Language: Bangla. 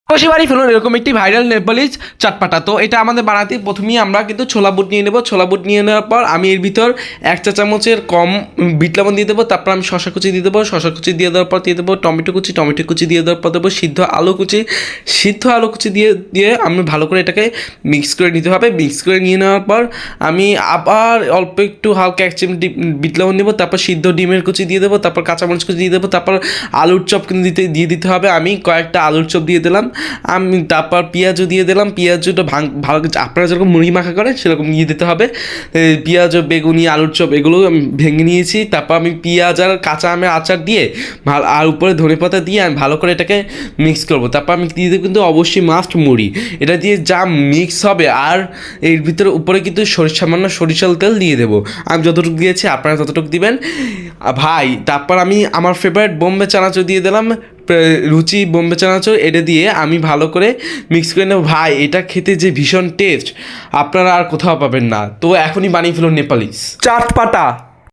বসে বাড়ি ফেলুন এরকম একটি ভাইরাল নেপালিজ চটপাটা। তো এটা আমাদের বানাতে প্রথমেই আমরা কিন্তু ছোলা বুট নিয়ে নেব। ছোলা বুট নিয়ে নেওয়ার পর আমি এর ভিতর 1 চা চামচের কম বিট লবণ দিয়ে দেবো। তারপর আমি শশা কুচি দিয়ে দেবো। শশা কুচি দিয়ে দেওয়ার পর দিয়ে দেবো টমেটো কুচি। টমেটো কুচি দিয়ে দেওয়ার পর দেবো সিদ্ধ আলু কুচি। সিদ্ধ আলু কুচি দিয়ে দিয়ে আমি ভালো করে এটাকে মিক্স করে নিতে হবে। মিক্স করে নিয়ে নেওয়ার পর আমি আবার অল্প একটু হালকা 1 চিমটি বিট লবণ দেবো। তারপর সিদ্ধ ডিমের কুচি দিয়ে দেবো। তারপর কাঁচামরিচ কুচি দিয়ে দেবো। তারপর আলুর চপ কিন্তু দিয়ে দিতে হবে। আমি কয়েকটা আলুর চপ দিয়ে দিলাম। আমি তারপর পেঁয়াজও দিয়ে দিলাম। পেঁয়াজটা ভালো আপনারা যেরকম মুড়ি মাখা করেন সেরকম দিয়ে দিতে হবে। পেঁয়াজ, বেগুনি, আলুর চপ এগুলো আমি ভেঙে নিয়েছি। তারপর আমি পেঁয়াজ আর কাঁচা আমের আচার দিয়ে ভালো আর উপরে ধনেপাতা দিয়ে আমি ভালো করে এটাকে মিক্স করবো। তারপর আমি দিয়ে দেবো কিন্তু অবশ্যই মাস্ট মুড়ি। এটা দিয়ে যা মিক্স হবে আর এর ভিতরে উপরে কিন্তু সামান্য সরিষার তেল দিয়ে দেবো। আমি যতটুকু দিয়েছি আপনারা ততটুকু দিবেন ভাই। তারপর আমি আমার ফেভারিট বোম্বে চানাচুর দিয়ে দিলাম, রুচি বোম্বে চানাচুর। এটা দিয়ে আমি ভালো করে মিক্স করে নেব। ভাই এটা খেতে যে ভীষণ টেস্ট আপনারা আর কোথাও পাবেন না। তো এখনই বানিয়ে ফেলুন নেপালিস চটপাটা।